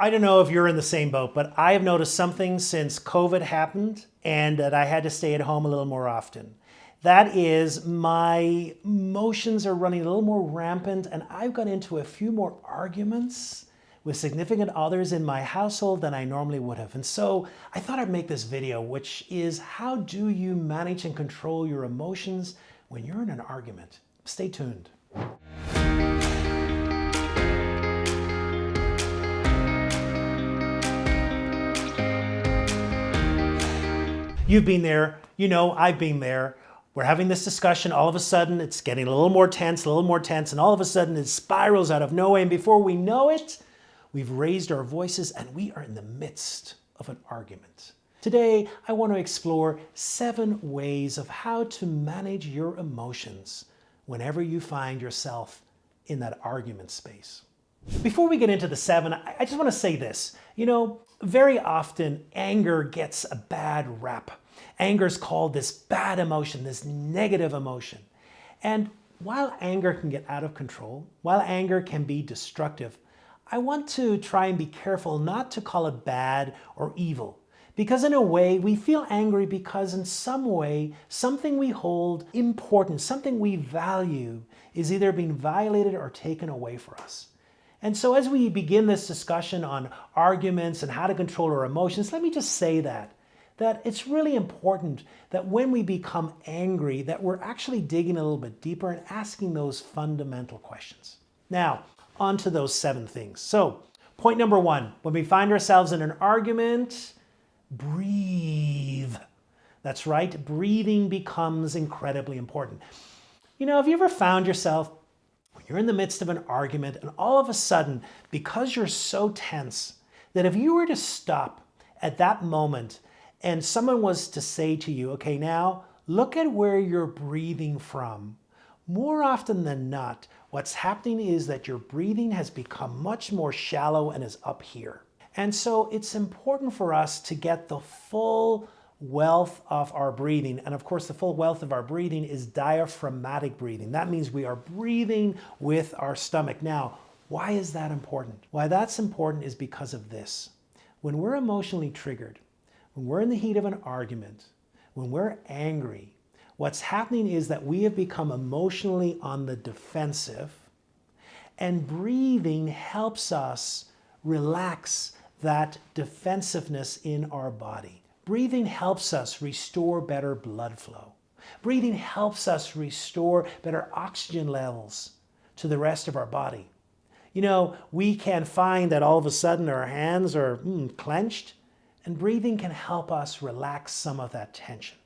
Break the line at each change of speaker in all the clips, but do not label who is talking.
I don't know if you're in the same boat, but I have noticed something since COVID happened and that I had to stay at home a little more often. That is, my emotions are running a little more rampant, and I've got into a few more arguments with significant others in my household than I normally would have. And so I thought I'd make this video, which is how do you manage and control your emotions when you're in an argument? Stay tuned. You've been there, you know, I've been there. We're having this discussion, all of a sudden it's getting a little more tense, and all of a sudden it spirals out of nowhere, and before we know it, we've raised our voices and we are in the midst of an argument. Today, I want to explore 7 ways of how to manage your emotions whenever you find yourself in that argument space. Before we get into the 7, I just want to say this. You know, very often anger gets a bad rap. Anger is called this bad emotion, this negative emotion. And while anger can get out of control, while anger can be destructive, I want to try and be careful not to call it bad or evil. Because in a way, we feel angry because in some way, something we hold important, something we value, is either being violated or taken away from us. And so as we begin this discussion on arguments and how to control our emotions, let me just say that it's really important that when we become angry, that we're actually digging a little bit deeper and asking those fundamental questions. Now, on to those 7 things. So, point number 1, when we find ourselves in an argument, breathe. That's right, breathing becomes incredibly important. You know, have you ever found yourself when you're in the midst of an argument and all of a sudden, because you're so tense, that if you were to stop at that moment and someone was to say to you, okay, now look at where you're breathing from, more often than not, what's happening is that your breathing has become much more shallow and is up here. And so it's important for us to get the full wealth of our breathing. And of course, the full wealth of our breathing is diaphragmatic breathing. That means we are breathing with our stomach. Now, why is that important? Why that's important is because of this. When we're emotionally triggered, when we're in the heat of an argument, when we're angry, what's happening is that we have become emotionally on the defensive, and breathing helps us relax that defensiveness in our body. Breathing helps us restore better blood flow. Breathing helps us restore better oxygen levels to the rest of our body. You know, we can find that all of a sudden our hands are clenched, and breathing can help us relax some of that tension.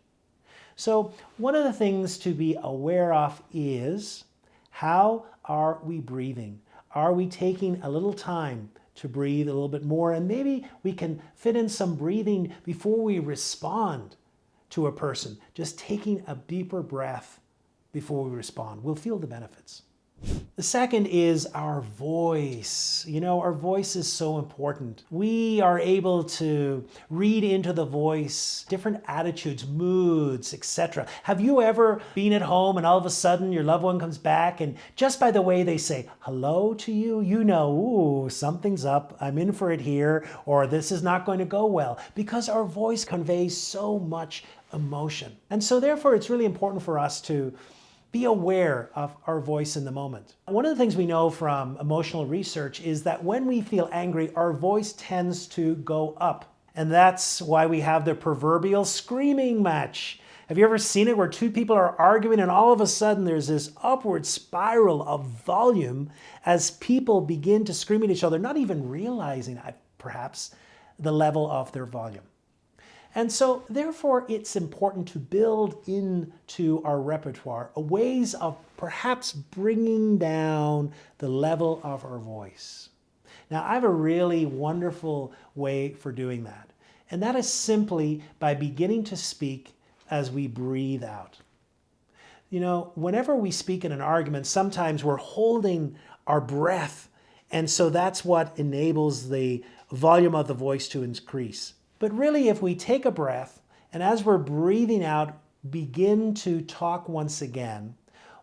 So one of the things to be aware of is, how are we breathing? Are we taking a little time to breathe a little bit more? And maybe we can fit in some breathing before we respond to a person. Just taking a deeper breath before we respond. We'll feel the benefits. The second is our voice. You know, our voice is so important. We are able to read into the voice different attitudes, moods, etc. Have you ever been at home and all of a sudden your loved one comes back and just by the way they say hello to you, you know, ooh, something's up, I'm in for it here, or this is not going to go well, because our voice conveys so much emotion. And so therefore it's really important for us to be aware of our voice in the moment. One of the things we know from emotional research is that when we feel angry, our voice tends to go up. And that's why we have the proverbial screaming match. Have you ever seen it where 2 people are arguing and all of a sudden there's this upward spiral of volume as people begin to scream at each other, not even realizing perhaps the level of their volume. And so therefore it's important to build into our repertoire ways of perhaps bringing down the level of our voice. Now I have a really wonderful way for doing that. And that is simply by beginning to speak as we breathe out. You know, whenever we speak in an argument, sometimes we're holding our breath. And so that's what enables the volume of the voice to increase. But really, if we take a breath and as we're breathing out, begin to talk once again,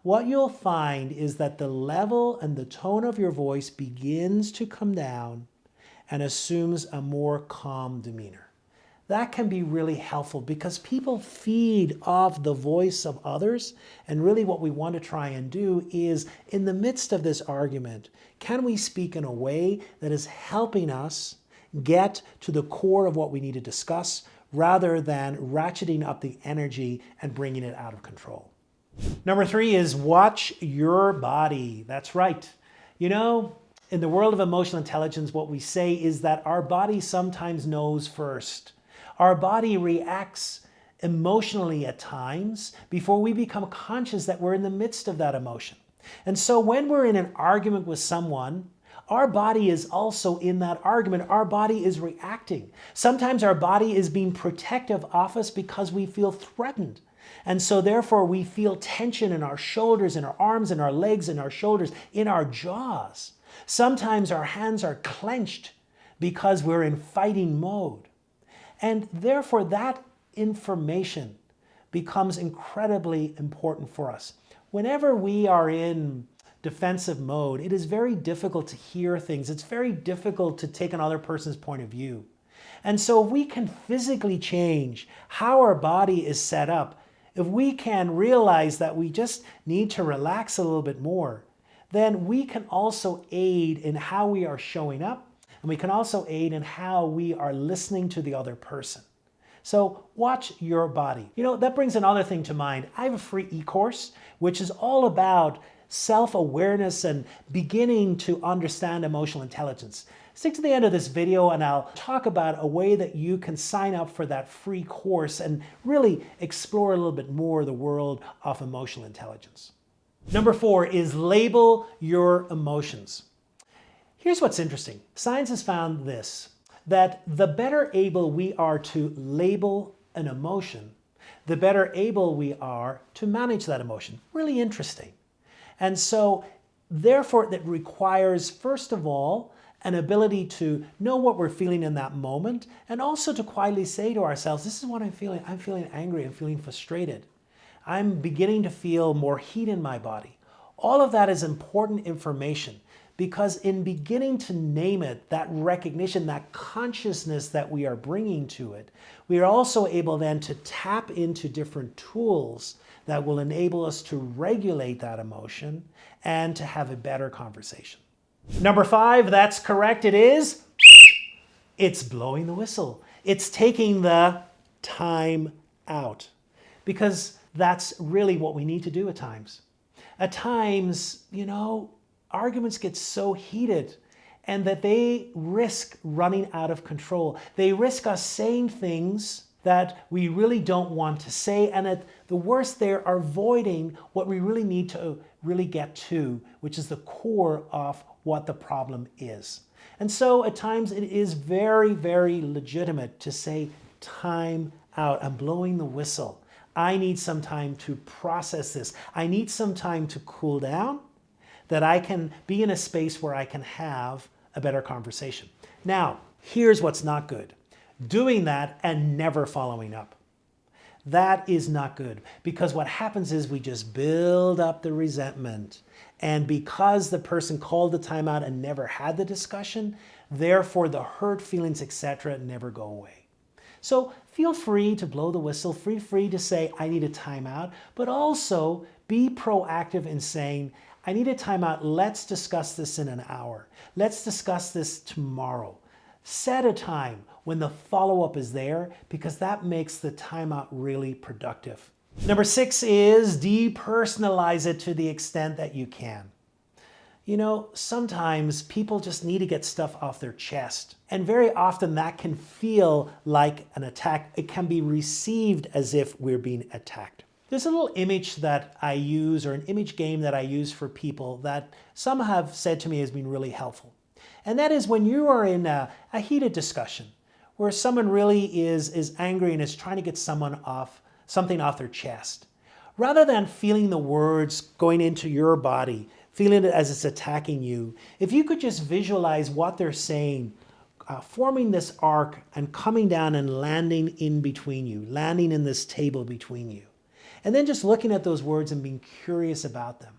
what you'll find is that the level and the tone of your voice begins to come down and assumes a more calm demeanor. That can be really helpful because people feed off the voice of others. And really what we want to try and do is, in the midst of this argument, can we speak in a way that is helping us get to the core of what we need to discuss rather than ratcheting up the energy and bringing it out of control. Number 3 is watch your body. That's right. You know, in the world of emotional intelligence, what we say is that our body sometimes knows first. Our body reacts emotionally at times before we become conscious that we're in the midst of that emotion. And so when we're in an argument with someone, our body is also in that argument. Our body is reacting. Sometimes our body is being protective of us because we feel threatened. And so therefore we feel tension in our shoulders, in our arms, in our legs, in our shoulders, in our jaws. Sometimes our hands are clenched because we're in fighting mode. And therefore that information becomes incredibly important for us. Whenever we are in defensive mode, it is very difficult to hear things. It's very difficult to take another person's point of view. And so if we can physically change how our body is set up, if we can realize that we just need to relax a little bit more, then we can also aid in how we are showing up, and we can also aid in how we are listening to the other person. So watch your body. You know, that brings another thing to mind. I have a free e-course, which is all about self-awareness and beginning to understand emotional intelligence. Stick to the end of this video and I'll talk about a way that you can sign up for that free course and really explore a little bit more the world of emotional intelligence. Number 4 is label your emotions. Here's what's interesting. Science has found this, that the better able we are to label an emotion, the better able we are to manage that emotion. Really interesting. And so therefore that requires, first of all, an ability to know what we're feeling in that moment, and also to quietly say to ourselves, this is what I'm feeling. I'm feeling angry. I'm feeling frustrated. I'm beginning to feel more heat in my body. All of that is important information because in beginning to name it, that recognition, that consciousness that we are bringing to it, we are also able then to tap into different tools that will enable us to regulate that emotion and to have a better conversation. Number 5, that's correct, it's blowing the whistle. It's taking the time out, because that's really what we need to do at times. At times, you know, arguments get so heated and that they risk running out of control. They risk us saying things that we really don't want to say, and at the worst, they are avoiding what we really need to really get to, which is the core of what the problem is. And so at times it is very, very legitimate to say, time out. I'm blowing the whistle. I need some time to process this. I need some time to cool down, that I can be in a space where I can have a better conversation. Now, here's what's not good. Doing that and never following up. That is not good, because what happens is we just build up the resentment. And because the person called the timeout and never had the discussion, therefore the hurt feelings, etc., never go away. So feel free to blow the whistle, feel free to say, I need a timeout, but also be proactive in saying, I need a timeout, let's discuss this in an hour. Let's discuss this tomorrow. Set a time when the follow-up is there, because that makes the timeout really productive. Number 6 is depersonalize it to the extent that you can. You know, sometimes people just need to get stuff off their chest. And very often that can feel like an attack. It can be received as if we're being attacked. There's a little image that I use, or an image game that I use for people that some have said to me has been really helpful. And that is when you are in a heated discussion where someone really is angry and is trying to get something off their chest. Rather than feeling the words going into your body, feeling it as it's attacking you, if you could just visualize what they're saying, forming this arc and coming down and landing in between you, landing in this table between you. And then just looking at those words and being curious about them.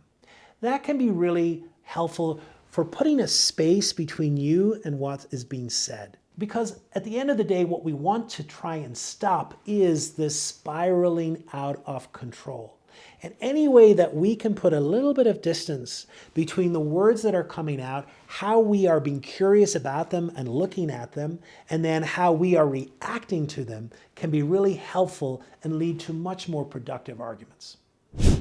That can be really helpful for putting a space between you and what is being said. Because at the end of the day, what we want to try and stop is this spiraling out of control. And any way that we can put a little bit of distance between the words that are coming out, how we are being curious about them and looking at them, and then how we are reacting to them can be really helpful and lead to much more productive arguments.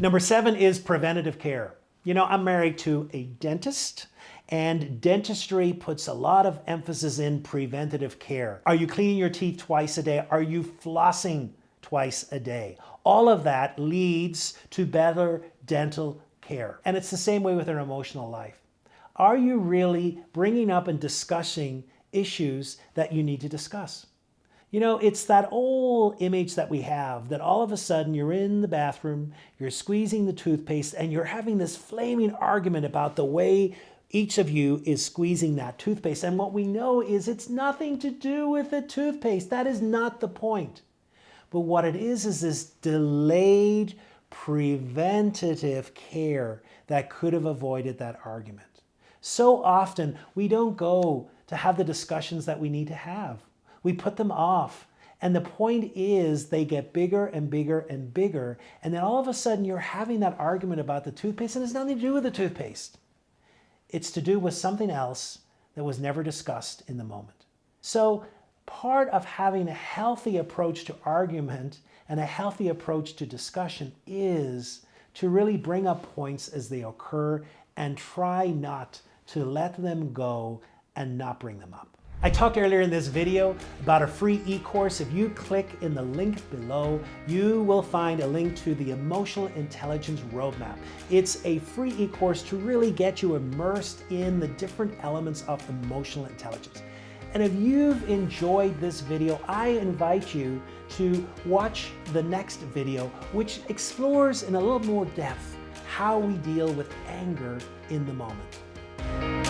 Number 7 is preventative care. You know, I'm married to a dentist, and dentistry puts a lot of emphasis in preventative care. Are you cleaning your teeth twice a day? Are you flossing twice a day? All of that leads to better dental care. And it's the same way with our emotional life. Are you really bringing up and discussing issues that you need to discuss? You know, it's that old image that we have that all of a sudden you're in the bathroom, you're squeezing the toothpaste, and you're having this flaming argument about the way each of you is squeezing that toothpaste. And what we know is it's nothing to do with the toothpaste. That is not the point. But what it is this delayed preventative care that could have avoided that argument. So often we don't go to have the discussions that we need to have. We put them off. And the point is they get bigger and bigger and bigger. And then all of a sudden you're having that argument about the toothpaste, and it's nothing to do with the toothpaste. It's to do with something else that was never discussed in the moment. So part of having a healthy approach to argument and a healthy approach to discussion is to really bring up points as they occur and try not to let them go and not bring them up. I talked earlier in this video about a free e-course. If you click in the link below, you will find a link to the Emotional Intelligence Roadmap. It's a free e-course to really get you immersed in the different elements of emotional intelligence. And if you've enjoyed this video, I invite you to watch the next video, which explores in a little more depth how we deal with anger in the moment.